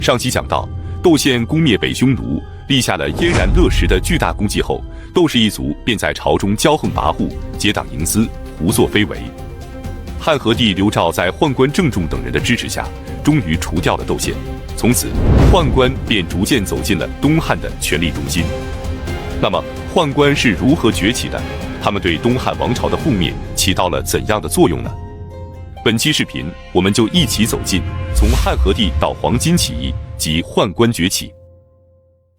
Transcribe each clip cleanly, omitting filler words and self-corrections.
上期讲到，窦宪攻灭北匈奴，立下了燕然乐石的巨大功绩后，窦氏一族便在朝中骄横跋扈、结党营私、胡作非为。汉和帝刘肇在宦官郑重等人的支持下，终于除掉了窦宪，从此宦官便逐渐走进了东汉的权力中心。那么，宦官是如何崛起的？他们对东汉王朝的覆灭起到了怎样的作用呢？本期视频，我们就一起走进从汉和帝到黄巾起义及宦官崛起。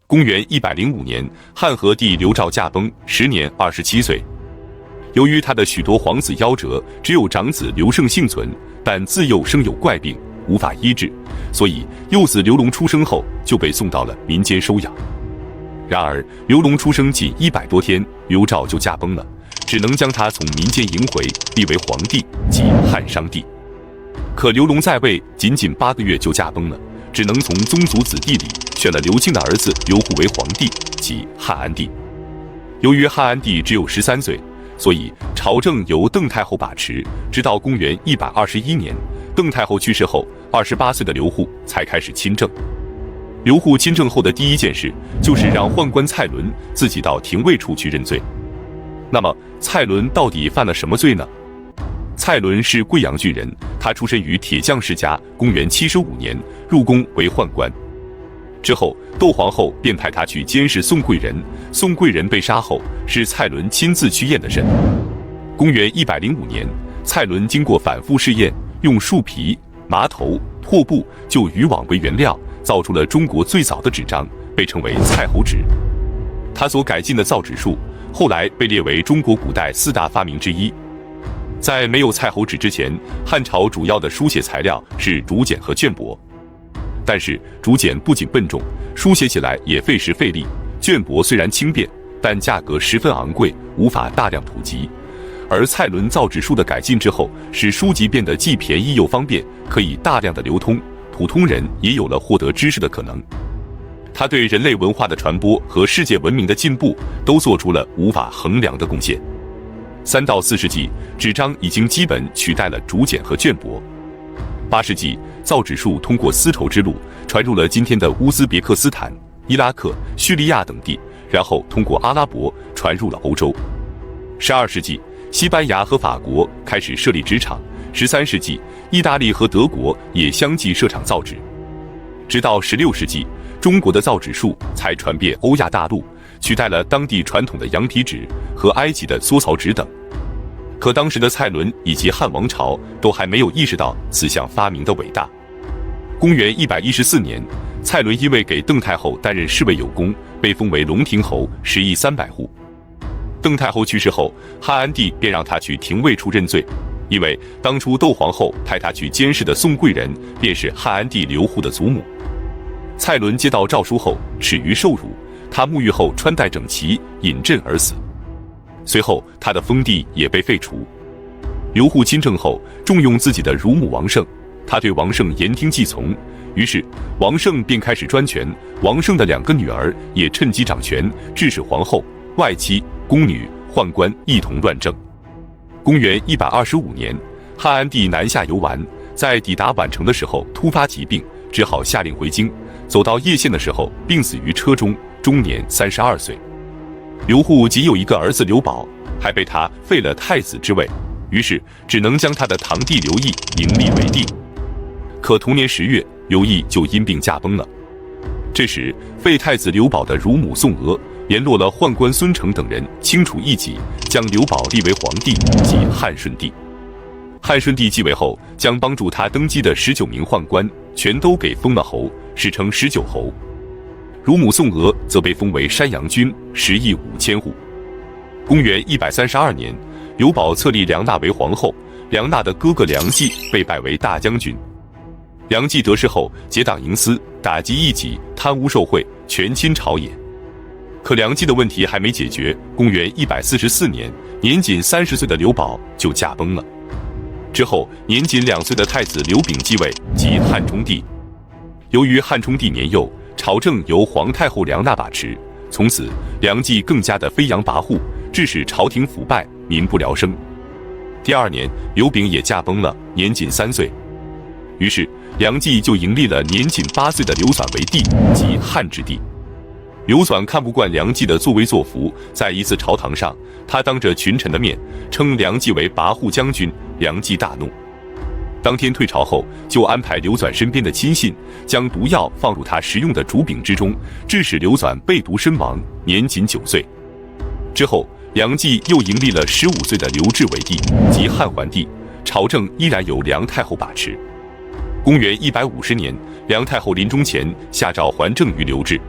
公元105年，汉和帝刘肇驾崩，时年27岁。由于他的许多皇子夭折，只有长子刘胜幸存，但自幼生有怪病，无法医治，所以幼子刘隆出生后就被送到了民间收养。然而，刘隆出生仅100多天，刘肇就驾崩了，只能将他从民间迎回，立为皇帝，即汉商帝。可刘隆在位仅8个月就驾崩了，只能从宗族子弟里选了刘庆的儿子刘祜为皇帝，即汉安帝。由于汉安帝只有13岁，所以朝政由邓太后把持，直到公元121年，邓太后去世后，28岁的刘祜才开始亲政。刘祜亲政后的第一件事，就是让宦官蔡伦自己到廷尉处去认罪。那么，蔡伦到底犯了什么罪呢？蔡伦是贵阳郡人，他出身于铁匠世家，公元75年入宫为宦官。之后，窦皇后便派他去监视宋贵人，宋贵人被杀后，是蔡伦亲自去验的身。公元105年，蔡伦经过反复试验，用树皮、麻头、破布就渔网为原料，造出了中国最早的纸张，被称为蔡侯纸。他所改进的造纸术，后来被列为中国古代4大发明之一。在没有蔡侯纸之前，汉朝主要的书写材料是竹简和绢帛。但是竹简不仅笨重，书写起来也费时费力；绢帛虽然轻便，但价格十分昂贵，无法大量普及。而蔡伦造纸术的改进之后，使书籍变得既便宜又方便，可以大量的流通，普通人也有了获得知识的可能。他对人类文化的传播和世界文明的进步都做出了无法衡量的贡献。3到4世纪，纸张已经基本取代了竹简和绢帛。8世纪，造纸术通过丝绸之路传入了今天的乌兹别克斯坦、伊拉克、叙利亚等地，然后通过阿拉伯传入了欧洲。12世纪，西班牙和法国开始设立纸厂。13世纪，意大利和德国也相继设厂造纸。直到16世纪，中国的造纸术才传遍欧亚大陆，取代了当地传统的羊皮纸和埃及的缩草纸等。可当时的蔡伦以及汉王朝都还没有意识到此项发明的伟大。公元114年，蔡伦因为给邓太后担任侍卫有功，被封为龙亭侯，10邑300户。邓太后去世后，汉安帝便让他去廷尉处认罪，因为当初窦皇后派他去监视的宋贵人，便是汉安帝刘祜的祖母。蔡伦接到诏书后，耻于受辱，他沐浴后穿戴整齐，饮鸩而死。随后，他的封地也被废除。刘祜亲政后，重用自己的乳母王胜，他对王胜言听计从，于是王胜便开始专权。王胜的2个女儿也趁机掌权，致使皇后、外戚、宫女、宦官一同乱政。公元125年，汉安帝南下游玩，在抵达宛城的时候突发疾病，只好下令回京。走到叶县的时候，病死于车中，终年32岁。刘祜仅有一个儿子刘保，还被他废了太子之位，于是只能将他的堂弟刘毅迎立为帝。可同年10月，刘毅就因病驾崩了。这时，废太子刘保的乳母宋娥联络了宦官孙成等人，清除异己，将刘保立为皇帝，即汉顺帝。汉顺帝继位后，将帮助他登基的19名宦官全都给封了侯，史称19侯。乳母宋娥则被封为山阳君，10邑5千户。公元132年，刘保册立梁纳为皇后，梁纳的哥哥梁冀被拜为大将军。梁冀得势后，结党营私，打击异己，贪污受贿，权倾朝野。可梁冀的问题还没解决，公元144年，年仅30岁的刘保就驾崩了。之后，年仅2岁的太子刘炳继位，即汉冲帝。由于汉冲帝年幼，朝政由皇太后梁纳把持，从此梁冀更加的飞扬跋扈，致使朝廷腐败，民不聊生。第2年，刘炳也驾崩了，年仅3岁。于是梁冀就迎立了年仅8岁的刘纂为帝，即汉之帝。刘纂看不惯梁冀的作威作福，在一次朝堂上，他当着群臣的面称梁冀为跋扈将军，梁冀大怒。当天退朝后，就安排刘纂身边的亲信将毒药放入他食用的竹饼之中，致使刘纂被毒身亡，年仅9岁。之后，梁冀又迎立了15岁的刘志为帝，即汉桓帝，朝政依然由梁太后把持。公元150年，梁太后临终前下诏还政于刘志。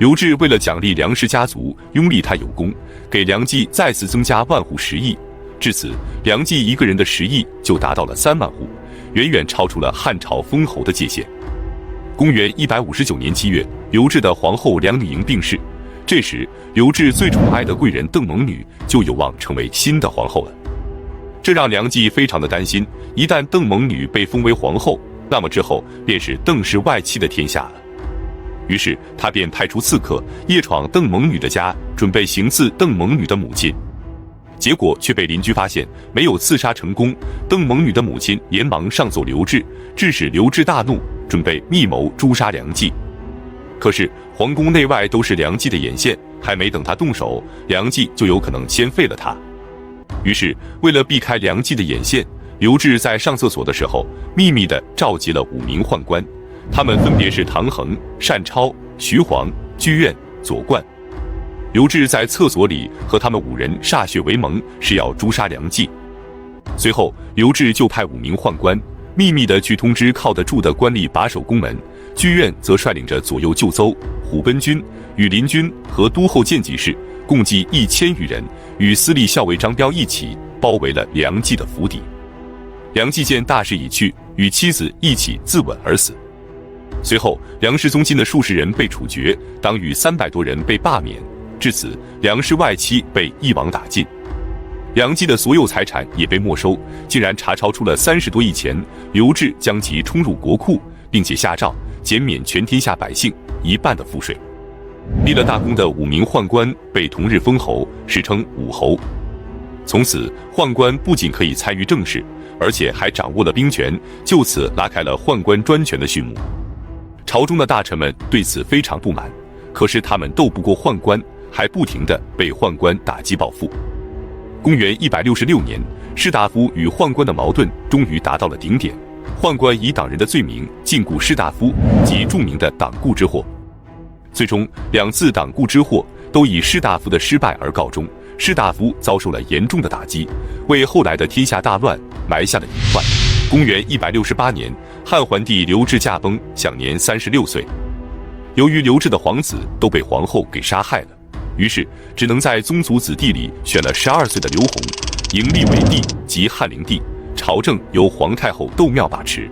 刘志为了奖励梁氏家族，拥立他有功，给梁冀再次增加万户食邑。至此，梁冀一个人的食邑就达到了3万户，远远超出了汉朝封侯的界限。公元159年7月，刘志的皇后梁女莹病逝，这时刘志最宠爱的贵人邓蒙女就有望成为新的皇后了。这让梁冀非常的担心，一旦邓蒙女被封为皇后，那么之后便是邓氏外戚的天下了。于是他便派出刺客夜闯邓蒙女的家，准备行刺邓蒙女的母亲。结果却被邻居发现，没有刺杀成功。邓蒙女的母亲连忙上奏刘志，致使刘志大怒，准备密谋诛杀梁冀。可是皇宫内外都是梁冀的眼线，还没等他动手，梁冀就有可能先废了他。于是为了避开梁冀的眼线，刘志在上厕所的时候秘密地召集了5名宦官，他们分别是唐衡、单超、徐晃、居苑、左冠。刘志在厕所里和他们5人歃血为盟，是要诛杀梁冀。随后刘志就派5名宦官秘密地去通知靠得住的官吏把守宫门，居苑则率领着左右救邹、虎贲军、羽林军和都后监给事共计1000余人，与司隶校尉张彪一起包围了梁冀的府邸。梁冀见大势已去，与妻子一起自刎而死。随后梁氏宗亲的数十人被处决，党羽300多人被罢免。至此，梁氏外戚被一网打尽，梁冀的所有财产也被没收，竟然查抄出了30多亿钱。刘志将其充入国库，并且下诏减免全天下百姓1半的赋税。立了大功的5名宦官被同日封侯，史称武侯。从此，宦官不仅可以参与政事，而且还掌握了兵权，就此拉开了宦官专权的序幕。朝中的大臣们对此非常不满，可是他们斗不过宦官，还不停地被宦官打击报复。公元166年，士大夫与宦官的矛盾终于达到了顶点，宦官以党人的罪名禁锢士大夫及著名的党锢之祸。最终2次党锢之祸都以士大夫的失败而告终，士大夫遭受了严重的打击，为后来的天下大乱埋下了隐患。公元168年，汉桓帝刘志驾崩，享年36岁。由于刘志的皇子都被皇后给杀害了，于是只能在宗族子弟里选了12岁的刘弘，迎立为帝，即汉灵帝，朝政由皇太后窦妙把持。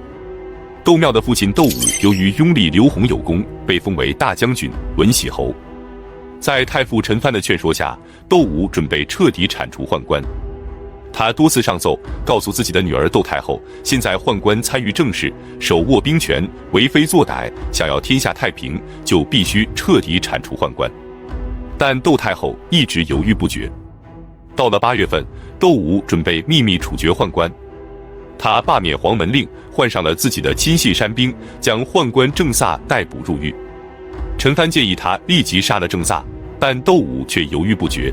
窦妙的父亲窦武由于拥立刘弘有功，被封为大将军、文喜侯。在太傅陈蕃的劝说下，窦武准备彻底铲除宦官。他多次上奏，告诉自己的女儿窦太后，现在宦官参与政事，手握兵权，为非作歹，想要天下太平，就必须彻底铲除宦官。但窦太后一直犹豫不决。到了8月份，窦武准备秘密处决宦官，他罢免黄门令，换上了自己的亲信山兵，将宦官郑萨逮捕入狱。陈蕃建议他立即杀了郑萨，但窦武却犹豫不决。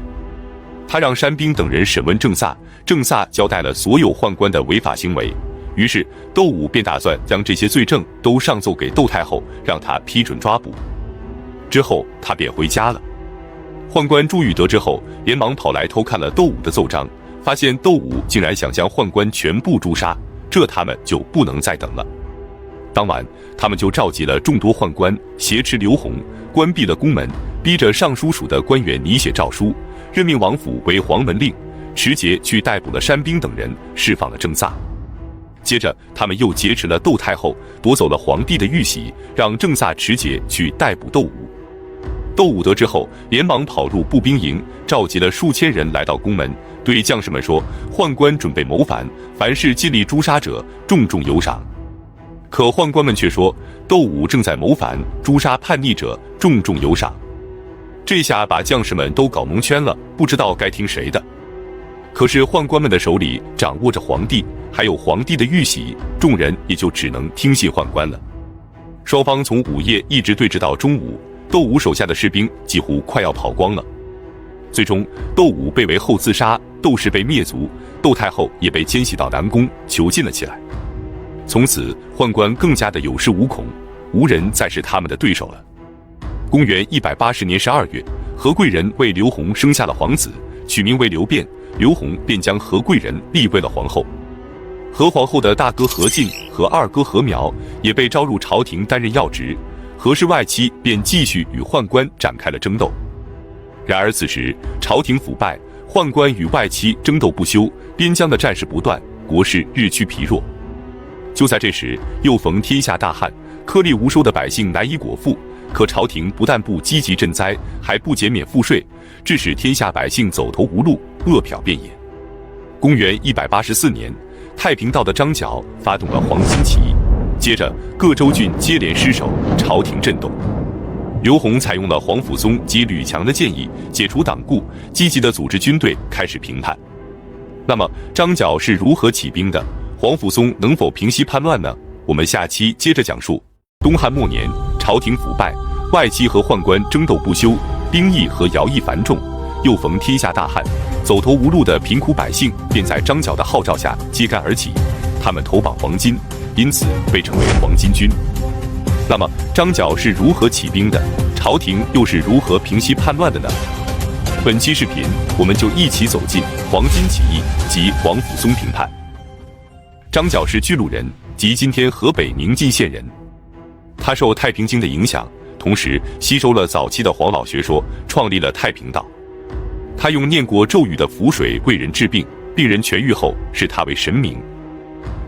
他让山兵等人审问郑萨，郑萨交代了所有宦官的违法行为。于是窦武便打算将这些罪证都上奏给窦太后，让他批准抓捕。之后他便回家了。宦官朱宇得知后，连忙跑来偷看了窦武的奏章，发现窦武竟然想将宦官全部诛杀，这他们就不能再等了。当晚，他们就召集了众多宦官，挟持刘弘，关闭了宫门，逼着尚书署的官员拟写诏书，任命王府为黄门令，持节去逮捕了山兵等人，释放了郑萨。接着他们又劫持了窦太后，夺走了皇帝的玉玺，让郑萨持节去逮捕窦武。窦武得知后，连忙跑入步兵营，召集了数千人来到宫门，对将士们说，宦官准备谋反，凡是尽力诛杀者，重重有赏。可宦官们却说，窦武正在谋反，诛杀叛逆者，重重有赏。这下把将士们都搞蒙圈了，不知道该听谁的。可是宦官们的手里掌握着皇帝，还有皇帝的玉玺，众人也就只能听信宦官了。双方从午夜一直对峙到中午，窦武手下的士兵几乎快要跑光了。最终，窦武被围后自杀，窦氏被灭族，窦太后也被迁徙到南宫囚禁了起来。从此，宦官更加的有恃无恐，无人再是他们的对手了。公元180年12月，何贵人为刘弘生下了皇子，取名为刘辩，刘弘便将何贵人立为了皇后。何皇后的大哥何进和二哥何苗也被招入朝廷担任要职，何氏外戚便继续与宦官展开了争斗。然而此时朝廷腐败，宦官与外戚争斗不休，边疆的战事不断，国势日趋疲弱。就在这时，又逢天下大旱，颗粒无收的百姓难以果腹，可朝廷不但不积极赈灾，还不减免赋税，致使天下百姓走投无路，饿殍遍野。公元184年，太平道的张角发动了黄巾起义，接着各州郡接连失守，朝廷震动。刘弘采用了黄甫松及吕强的建议，解除党锢，积极地组织军队，开始平叛。那么张角是如何起兵的？黄甫松能否平息叛乱呢？我们下期接着讲述。东汉末年，朝廷腐败，外戚和宦官争斗不休，兵役和徭役繁重，又逢天下大旱，走投无路的贫苦百姓便在张角的号召下揭竿而起，他们投绑黄巾，因此被称为黄巾军。那么张角是如何起兵的？朝廷又是如何平息叛乱的呢？本期视频我们就一起走进黄巾起义及黄甫松平叛。张角是巨鹿人，即今天河北宁晋县人。他受太平经的影响，同时吸收了早期的黄老学说，创立了太平道。他用念过咒语的符水为人治病，病人痊愈后视他为神明。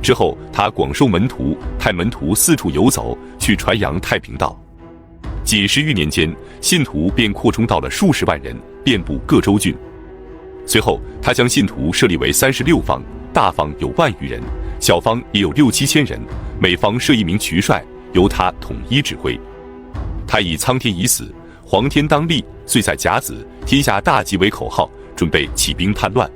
之后他广收门徒，派门徒四处游走，去传扬太平道。几十余年间，信徒便扩充到了数十万人，遍布各州郡。随后他将信徒设立为36方，大方有1万余人，小方也有6、7千人，每方设一名渠帅，由他统一指挥。他以苍天已死，黄天当立，岁在甲子，天下大吉为口号，准备起兵叛乱。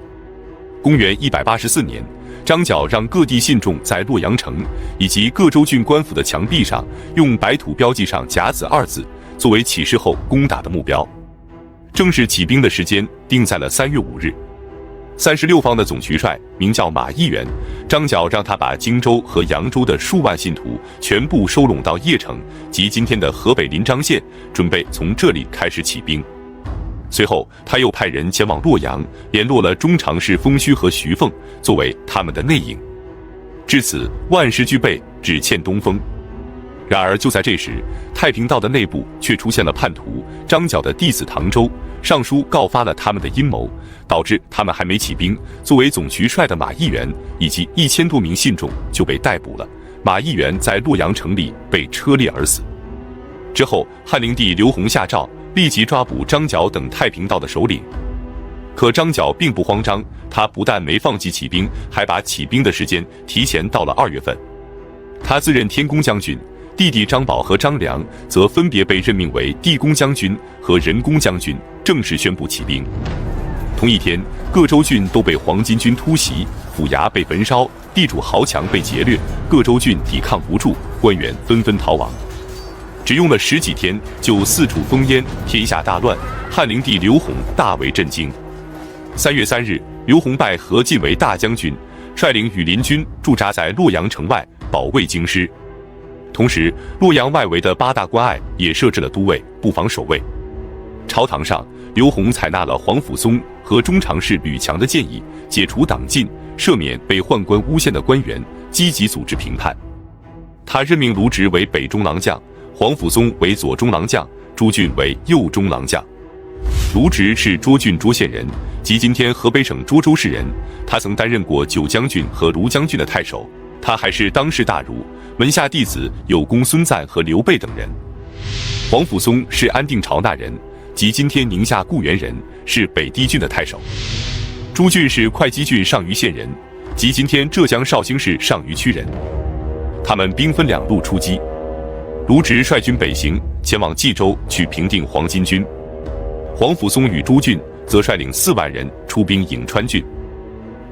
公元184年，张角让各地信众在洛阳城以及各州郡官府的墙壁上用白土标记上甲子2字，作为起事后攻打的目标。正式起兵的时间定在了3月5日。36方的总渠帅名叫马议元，张角让他把荆州和扬州的数万信徒全部收拢到邺城，即今天的河北临漳县，准备从这里开始起兵。随后他又派人前往洛阳，联络了中常侍封谞和徐凤作为他们的内应。至此万事俱备，只欠东风。然而就在这时，太平道的内部却出现了叛徒，张角的弟子唐周上书告发了他们的阴谋，导致他们还没起兵，作为总渠帅的马议元以及1000多名信众就被逮捕了。马议元在洛阳城里被车裂而死。之后汉灵帝刘弘下诏，立即抓捕张角等太平道的首领。可张角并不慌张，他不但没放弃起兵，还把起兵的时间提前到了2月份。他自任天公将军，弟弟张宝和张良则分别被任命为地公将军和人公将军，正式宣布起兵。同一天，各州郡都被黄巾军突袭，府衙被焚烧，地主豪强被劫掠，各州郡抵抗不住，官员纷纷逃亡。只用了10几天，就四处烽烟，天下大乱。汉灵帝刘弘大为震惊。3月3日，刘弘拜何进为大将军，率领羽林军驻扎在洛阳城外，保卫京师。同时，洛阳外围的8大关隘也设置了都尉，布防守卫。朝堂上，刘弘采纳了黄甫松和中常侍吕强的建议，解除党禁，赦免被宦官诬陷的官员，积极组织平叛。他任命卢植为北中郎将，黄甫松为左中郎将，朱俊为右中郎将。卢植是涿郡涿县人，即今天河北省涿州市人。他曾担任过九将军和卢将军的太守。他还是当世大儒，门下弟子有公孙瓒和刘备等人。黄甫松是安定巢那人，即今天宁夏固原人，是北堤郡的太守。朱俊是会稽郡上虞县人，即今天浙江绍兴市上虞区人。他们兵分2路出击。卢植率军北行，前往冀州去平定黄巾军。黄甫松与朱俊则率领4万人出兵颍川郡。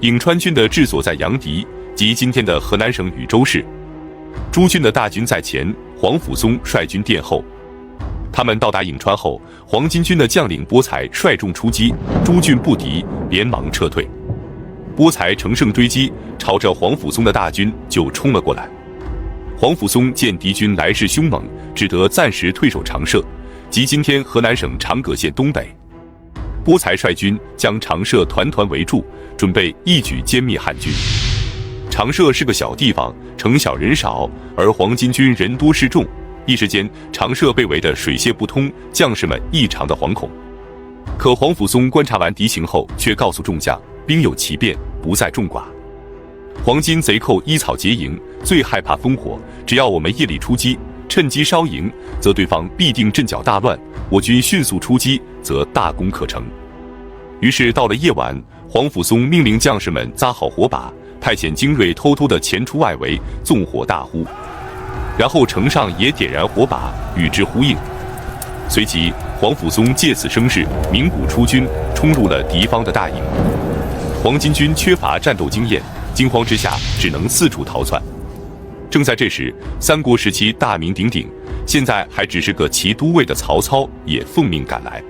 颍川军的治所在阳翟，即今天的河南省禹州市。朱俊的大军在前，黄甫松率军殿后。他们到达颍川后，黄巾军的将领波才率众出击，朱俊不敌，连忙撤退。波才乘胜追击，朝着黄甫松的大军就冲了过来。黄甫松见敌军来势凶猛，只得暂时退守长社，即今天河南省长葛县东北。波才率军将长社团团围住，准备一举歼灭汉军。长社是个小地方，城小人少，而黄巾军人多势众，一时间长社被围得水泄不通，将士们异常的惶恐。可黄甫松观察完敌情后，却告诉众将，兵有奇变，不在众寡。黄巾贼寇依草结营，最害怕烽火，只要我们夜里出击，趁机烧营，则对方必定阵脚大乱，我军迅速出击，则大功可成。于是到了夜晚，黄甫松命令将士们扎好火把，派遣精锐偷偷地前出外围，纵火大呼，然后城上也点燃火把，与之呼应。随即黄甫松借此声势，鸣鼓出军，冲入了敌方的大营。黄巾军缺乏战斗经验，惊慌之下只能四处逃窜。正在这时，三国时期大名鼎鼎，现在还只是个骑都尉的曹操也奉命赶来。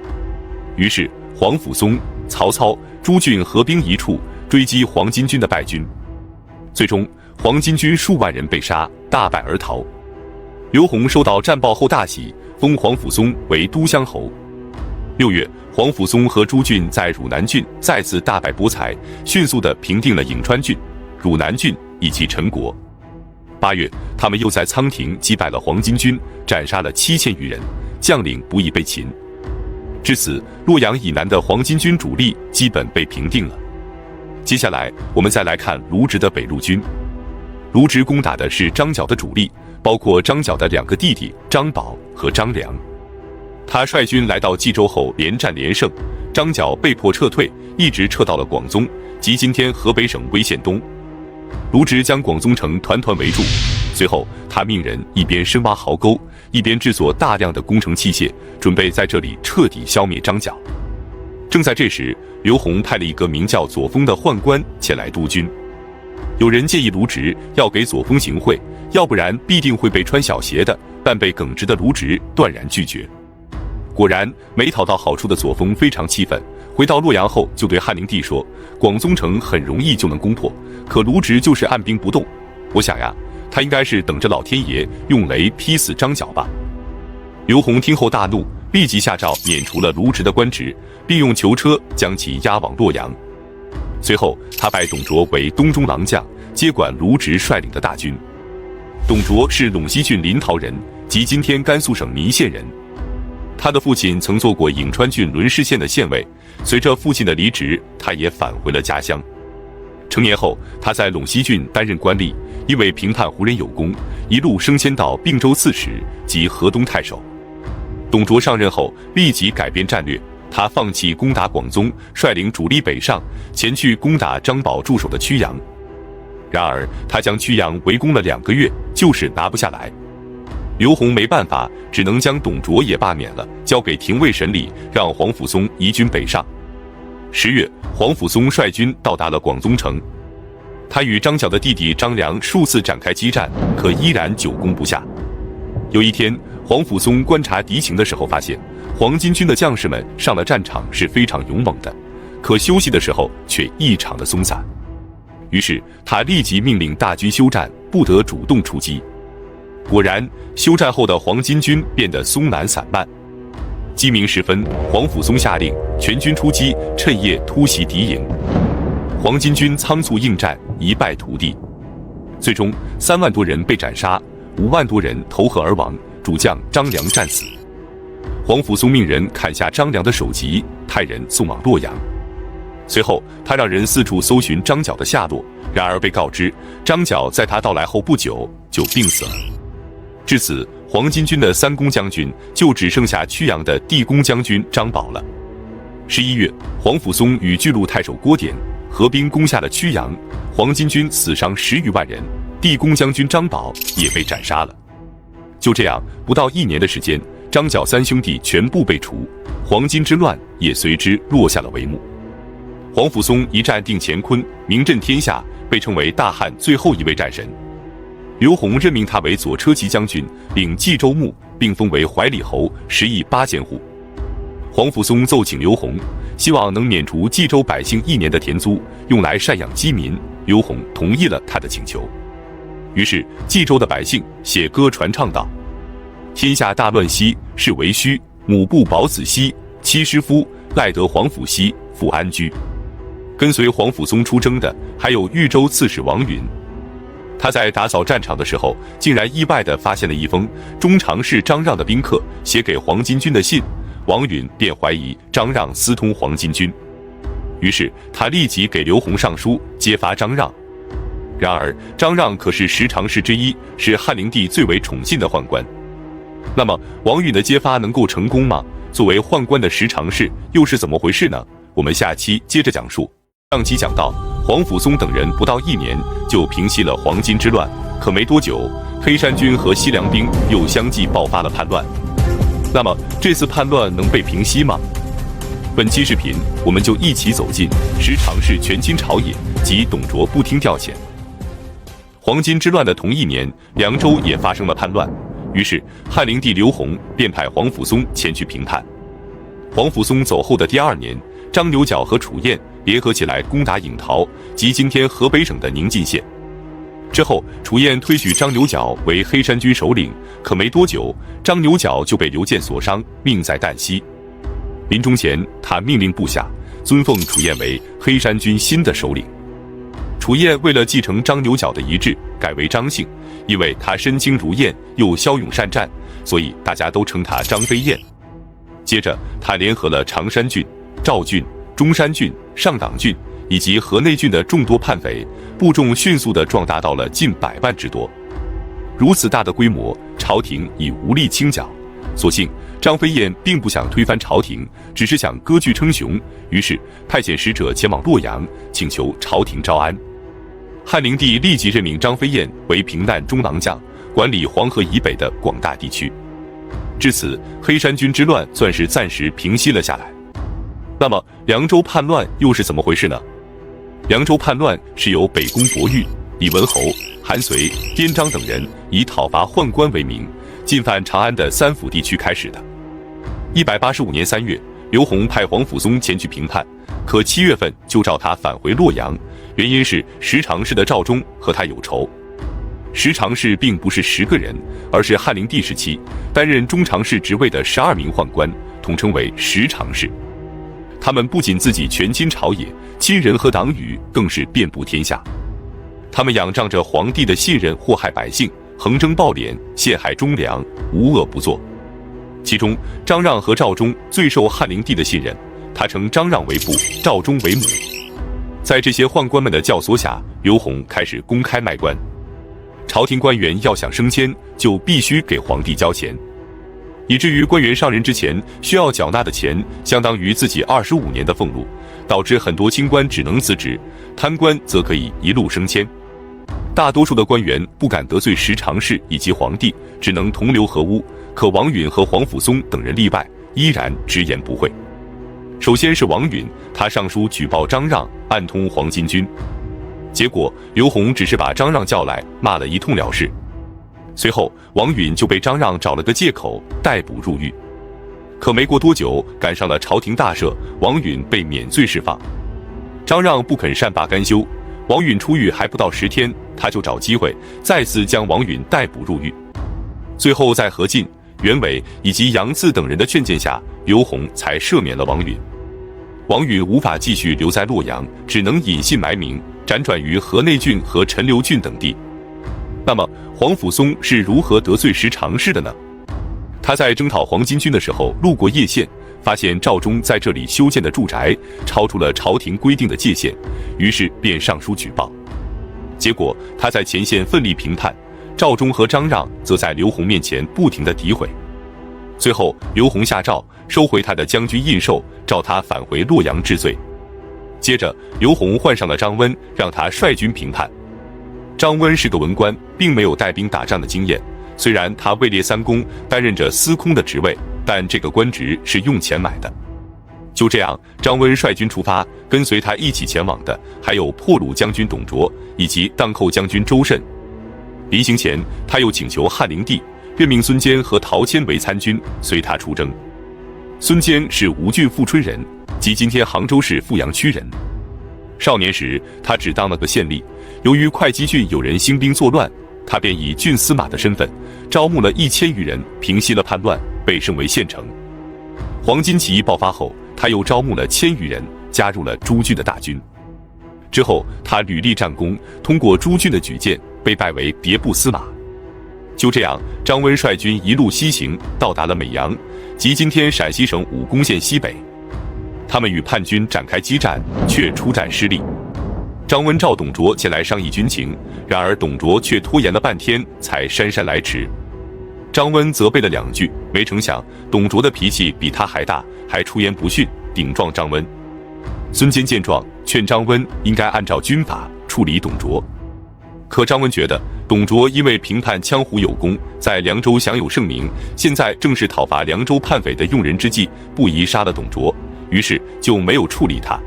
于是黄甫松、曹操、朱俊合兵一处，追击黄巾军的败军。最终黄巾军数万人被杀，大败而逃。刘宏收到战报后大喜，封黄甫松为都乡侯。6月，黄甫松和朱俊在汝南郡再次大败波才，迅速地平定了颍川郡、汝南郡以及陈国。8月，他们又在仓亭击败了黄巾军，斩杀了7000余人，将领不易被擒。至此，洛阳以南的黄巾军主力基本被平定了。接下来，我们再来看卢植的北路军。卢植攻打的是张角的主力，包括张角的2个弟弟张宝和张良。他率军来到冀州后连战连胜，张角被迫撤退，一直撤到了广宗，即今天河北省威县东。卢植将广宗城团团围住，随后他命人一边深挖壕沟，一边制作大量的工程器械，准备在这里彻底消灭张角。正在这时，刘宏派了一个名叫左峰的宦官前来督军。有人建议卢植要给左峰行贿，要不然必定会被穿小鞋的，但被耿直的卢植断然拒绝。果然，没讨到好处的左峰非常气愤，回到洛阳后就对汉灵帝说，广宗城很容易就能攻破，可卢植就是按兵不动，我想呀，他应该是等着老天爷用雷劈死张角吧。刘宏听后大怒，立即下诏免除了卢植的官职，并用囚车将其押往洛阳。随后他拜董卓为东中郎将，接管卢植率领的大军。董卓是陇西郡临洮人，即今天甘肃省岷县人。他的父亲曾做过颍川郡伦氏县的县尉，随着父亲的离职，他也返回了家乡。成年后，他在陇西郡担任官吏，因为平叛胡人有功，一路升迁到并州刺史及河东太守。董卓上任后，立即改变战略，他放弃攻打广宗，率领主力北上，前去攻打张宝驻守的曲阳。然而，他将曲阳围攻了2个月，就是拿不下来。刘宏没办法，只能将董卓也罢免了，交给廷尉审理，让黄甫松移军北上。10月，黄甫松率军到达了广宗城，他与张角的弟弟张良数次展开激战，可依然久攻不下。有一天，黄甫松观察敌情的时候发现，黄巾军的将士们上了战场是非常勇猛的，可休息的时候却异常的松散。于是他立即命令大军休战，不得主动出击。果然，休战后的黄巾军变得松懒散漫。鸡鸣时分，黄甫松下令全军出击，趁夜突袭敌营。黄巾军仓促应战，一败涂地。最终3万多人被斩杀，5万多人投河而亡，主将张良战死。黄甫松命人砍下张良的首级，派人送往洛阳。随后他让人四处搜寻张角的下落，然而被告知张角在他到来后不久就病死了。至此，黄巾军的3公将军就只剩下曲阳的地公将军张宝了。11月，黄甫松与巨鹿太守郭典合兵攻下了曲阳，黄巾军死伤10余万人，地公将军张宝也被斩杀了。就这样，不到1年的时间，张角3兄弟全部被除，黄巾之乱也随之落下了帷幕。黄甫松一战定乾坤，名震天下，被称为大汉最后一位战神。刘宏任命他为左车骑将军，领冀州牧，并封为怀里侯，10亿8千户。黄甫松奏请刘宏，希望能免除冀州百姓1年的田租，用来赡养饥民。刘宏同意了他的请求。于是冀州的百姓写歌传唱道：天下大乱兮，是为虚；母不保子兮，妻失夫；赖得黄甫兮，复安居。跟随黄甫松出征的还有豫州刺史王允。他在打扫战场的时候，竟然意外地发现了一封中常侍张让的宾客写给黄巾军的信，王允便怀疑张让私通黄巾军，于是他立即给刘宏上书揭发张让。然而张让可是10常侍之一，是汉灵帝最为宠信的宦官。那么王允的揭发能够成功吗？作为宦官的10常侍又是怎么回事呢？我们下期接着讲述。上期讲到，黄甫松等人不到1年就平息了黄巾之乱，可没多久，黑山军和西凉兵又相继爆发了叛乱。那么这次叛乱能被平息吗？本期视频我们就一起走进10常侍权倾朝野及董卓不听调遣。黄巾之乱的同一年，凉州也发生了叛乱，于是汉灵帝刘宏便派黄甫松前去平叛。黄甫松走后的第2年，张牛角和楚燕联合起来攻打颍桃，即今天河北省的宁晋县。之后，楚燕推举张牛角为黑山军首领，可没多久，张牛角就被刘建所伤，命在旦夕。临终前，他命令部下尊奉楚燕为黑山军新的首领。楚燕为了继承张牛角的遗志，改为张姓，因为他身轻如燕，又骁勇善战，所以大家都称他张飞燕。接着，他联合了常山郡、赵郡、中山郡、上党郡以及河内郡的众多叛匪，部众迅速地壮大到了近100万之多。如此大的规模，朝廷已无力清剿。所幸张飞燕并不想推翻朝廷，只是想割据称雄，于是派遣使者前往洛阳，请求朝廷招安。汉灵帝立即任命张飞燕为平难中郎将，管理黄河以北的广大地区。至此，黑山军之乱算是暂时平息了下来。那么凉州叛乱又是怎么回事呢？凉州叛乱是由北宫博玉、李文侯、韩遂、颠章等人以讨伐宦官为名，进犯长安的3府地区开始的。185年3月，刘宏派黄甫松前去平叛，可7月份就召他返回洛阳，原因是10常侍的赵忠和他有仇。10常侍并不是10个人，而是汉灵帝时期担任中常侍职位的12名宦官，统称为10常侍。他们不仅自己权倾朝野，亲人和党羽更是遍布天下。他们仰仗着皇帝的信任祸害百姓，横征暴敛，陷害忠良，无恶不作。其中张让和赵忠最受汉灵帝的信任，他称张让为父，赵忠为母。在这些宦官们的教唆下，刘宏开始公开卖官。朝廷官员要想升迁，就必须给皇帝交钱，以至于官员上任之前需要缴纳的钱相当于自己25年的俸禄，导致很多清官只能辞职，贪官则可以一路升迁。大多数的官员不敢得罪10常侍以及皇帝，只能同流合污，可王允和黄甫松等人例外，依然直言不讳。首先是王允，他上书举报张让暗通黄巾军，结果刘宏只是把张让叫来骂了一通了事。随后王允就被张让找了个借口逮捕入狱，可没过多久赶上了朝廷大赦，王允被免罪释放。张让不肯善罢甘休，王允出狱还不到10天，他就找机会再次将王允逮捕入狱。最后在何进、袁伟以及杨赐等人的劝谏下，刘宏才赦免了王允。王允无法继续留在洛阳，只能隐姓埋名，辗转于河内郡和陈留郡等地。那么黄甫松是如何得罪10常侍的呢？他在征讨黄巾军的时候路过叶县，发现赵忠在这里修建的住宅超出了朝廷规定的界限，于是便上书举报。结果他在前线奋力平叛，赵忠和张让则在刘宏面前不停地诋毁。最后刘宏下诏收回他的将军印绶，召他返回洛阳治罪。接着刘宏换上了张温，让他率军平叛。张温是个文官，并没有带兵打仗的经验，虽然他位列3公，担任着司空的职位，但这个官职是用钱买的。就这样，张温率军出发，跟随他一起前往的还有破虏将军董卓以及荡寇将军周慎。临行前，他又请求汉灵帝任命孙坚和陶谦为参军，随他出征。孙坚是吴郡富春人，即今天杭州市富阳区人。少年时，他只当了个县吏，由于会稽郡有人兴兵作乱，他便以郡司马的身份，招募了1000余人，平息了叛乱，被升为县丞。黄巾起义爆发后，他又招募了1000余人，加入了朱军的大军。之后，他屡立战功，通过朱军的举荐，被拜为别部司马。就这样，张温率军一路西行，到达了美阳，即今天陕西省武功县西北。他们与叛军展开激战，却出战失利。张温召董卓前来商议军情，然而董卓却拖延了半天才姗姗来迟。张温责备了2句，没成想董卓的脾气比他还大，还出言不逊，顶撞张温。孙坚见状，劝张温应该按照军法处理董卓。可张温觉得董卓因为平叛羌胡有功，在凉州享有盛名，现在正是讨伐凉州叛匪的用人之际，不宜杀了董卓，于是就没有处理他。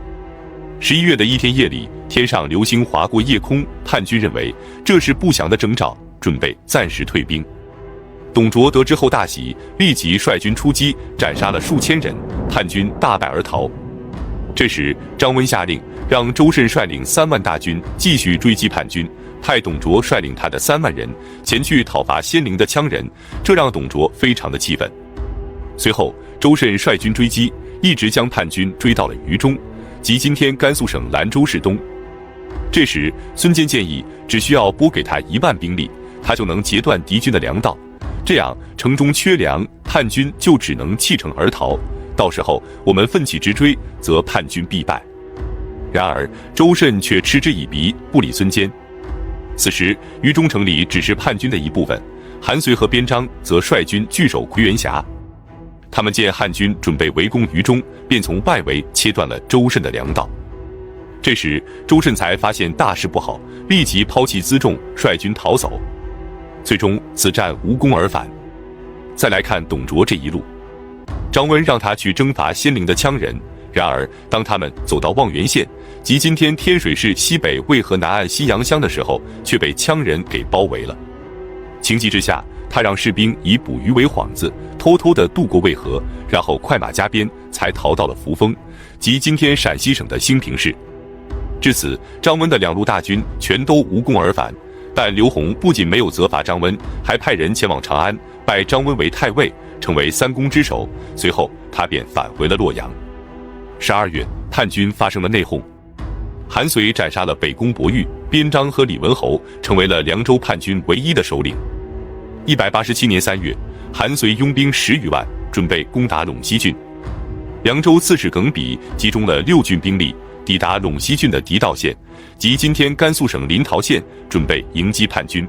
11月的一天夜里，天上流星划过夜空，叛军认为这是不祥的征兆，准备暂时退兵。董卓得知后大喜，立即率军出击，斩杀了数千人，叛军大败而逃。这时，张温下令让周慎率领3万大军继续追击叛军，派董卓率领他的3万人前去讨伐仙陵的羌人，这让董卓非常的气愤。随后，周慎率军追击，一直将叛军追到了渝中，即今天甘肃省兰州市东。这时，孙坚建议只需要拨给他1万兵力，他就能截断敌军的粮道，这样城中缺粮，叛军就只能弃城而逃，到时候我们奋起直追，则叛军必败。然而周慎却嗤之以鼻，不理孙坚。此时渝中城里只是叛军的一部分，韩遂和边章则率军据守夔源峡。他们见汉军准备围攻渝中，便从外围切断了周慎的粮道。这时周慎才发现大事不好，立即抛弃辎重，率军逃走。最终此战无功而返。再来看董卓这一路，张温让他去征伐仙陵的羌人，然而当他们走到望源县，即今天天水市西北渭河南岸西阳乡的时候，却被羌人给包围了。情急之下，他让士兵以捕鱼为幌子，偷偷地渡过渭河，然后快马加鞭，才逃到了扶风，即今天陕西省的兴平市。至此，张温的2路大军全都无功而返。但刘宏不仅没有责罚张温，还派人前往长安，拜张温为太尉，成为3公之首。随后他便返回了洛阳。12月，叛军发生了内讧，韩遂斩杀了北宫伯玉、边章和李文侯，成为了凉州叛军唯一的首领。187年3月，韩遂拥兵10余万，准备攻打陇西郡。凉州刺史耿比集中了6军兵力，抵达陇西郡的狄道县，即今天甘肃省临洮县，准备迎击叛军。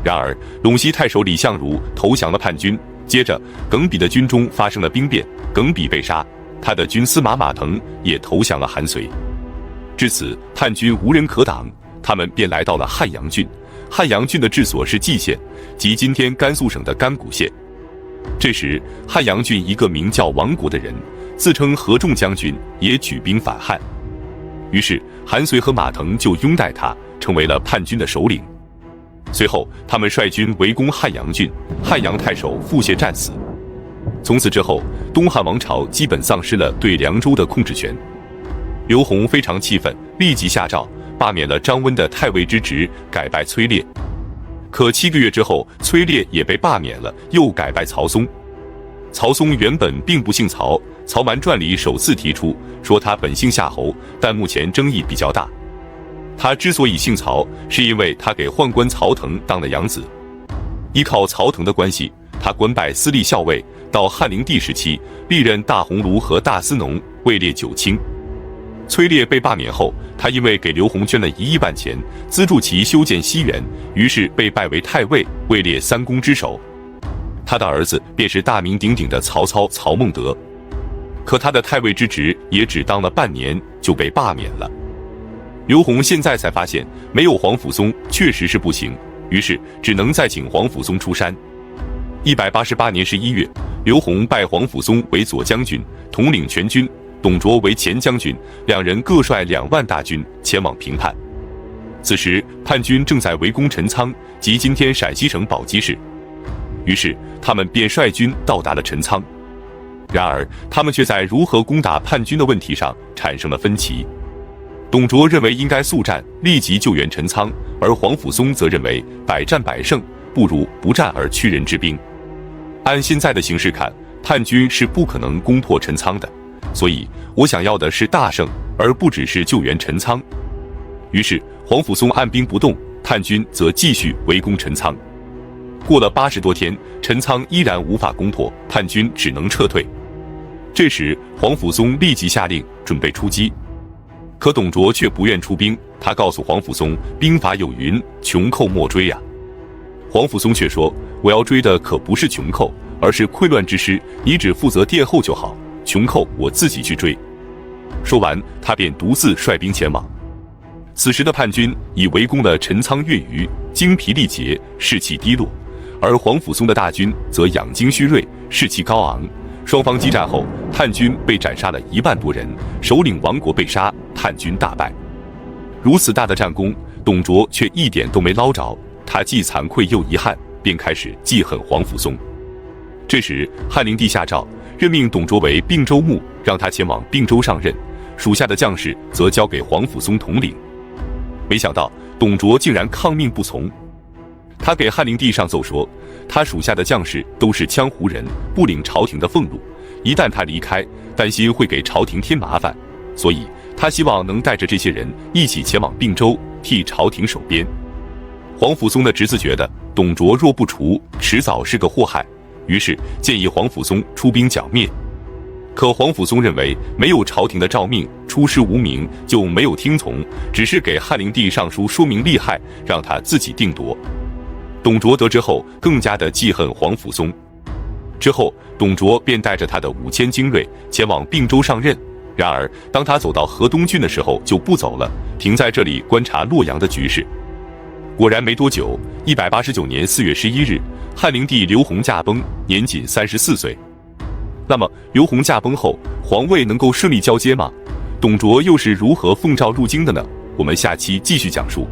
然而陇西太守李相如投降了叛军，接着耿比的军中发生了兵变，耿比被杀，他的军司马马腾也投降了韩遂。至此叛军无人可挡，他们便来到了汉阳郡。汉阳郡的治所是蓟县，即今天甘肃省的甘谷县。这时汉阳郡一个名叫王国的人，自称合众将军，也举兵反汉。于是韩遂和马腾就拥戴他，成为了叛军的首领。随后他们率军围攻汉阳郡，汉阳太守傅谢战死。从此之后，东汉王朝基本丧失了对凉州的控制权。刘宏非常气愤，立即下诏罢免了张温的太尉之职，改拜崔烈。可7个月之后，崔烈也被罢免了，又改拜曹嵩。曹嵩原本并不姓曹，《曹瞒传》里首次提出说他本姓夏侯，但目前争议比较大。他之所以姓曹，是因为他给宦官曹腾当了养子。依靠曹腾的关系，他官拜司隶校尉，到汉灵帝时期历任大鸿胪和大司农，位列9卿。崔烈被罢免后，他因为给刘宏捐了1亿万钱，资助其修建西园，于是被拜为太尉，位列3公之首。他的儿子便是大名鼎鼎的曹操曹孟德，可他的太尉之职也只当了半年就被罢免了。刘宏现在才发现没有皇甫嵩确实是不行，于是只能再请皇甫嵩出山。188年11月，刘宏拜皇甫嵩为左将军，统领全军，董卓为前将军，两人各率2万大军前往平叛。此时叛军正在围攻陈仓及今天陕西省宝鸡市，于是他们便率军到达了陈仓。然而他们却在如何攻打叛军的问题上产生了分歧。董卓认为应该速战，立即救援陈仓，而皇甫嵩则认为百战百胜，不如不战而屈人之兵。按现在的形势看，叛军是不可能攻破陈仓的，所以我想要的是大胜，而不只是救援陈仓。于是皇甫嵩按兵不动，叛军则继续围攻陈仓。过了80多天，陈仓依然无法攻破，叛军只能撤退。这时皇甫嵩立即下令准备出击，可董卓却不愿出兵。他告诉皇甫嵩，兵法有云，穷寇莫追呀。皇甫嵩却说，我要追的可不是穷寇，而是溃乱之师，你只负责殿后就好，穷寇我自己去追。说完，他便独自率兵前往。此时的叛军已围攻了陈仓越余，精疲力竭，士气低落，而皇甫嵩的大军则养精蓄锐，士气高昂。双方激战后，叛军被斩杀了1万多人，首领王国被杀，叛军大败。如此大的战功，董卓却一点都没捞着，他既惭愧又遗憾，便开始记恨皇甫嵩。这时汉灵帝下诏，任命董卓为并州牧，让他前往并州上任，属下的将士则交给皇甫嵩统领。没想到董卓竟然抗命不从，他给汉灵帝上奏说，他属下的将士都是羌胡人，不领朝廷的俸禄，一旦他离开，担心会给朝廷添麻烦，所以他希望能带着这些人一起前往并州，替朝廷守边。皇甫嵩的侄子觉得董卓若不除，迟早是个祸害，于是建议皇甫嵩出兵剿灭。可皇甫嵩认为没有朝廷的诏命，出师无名，就没有听从，只是给汉灵帝上书说明利害，让他自己定夺。董卓得知后，更加的记恨皇甫嵩。之后，董卓便带着他的5000精锐前往并州上任。然而，当他走到河东郡的时候，就不走了，停在这里观察洛阳的局势。果然没多久，189年4月11日，汉灵帝刘宏驾崩，年仅34岁。那么，刘宏驾崩后，皇位能够顺利交接吗？董卓又是如何奉诏入京的呢？我们下期继续讲述。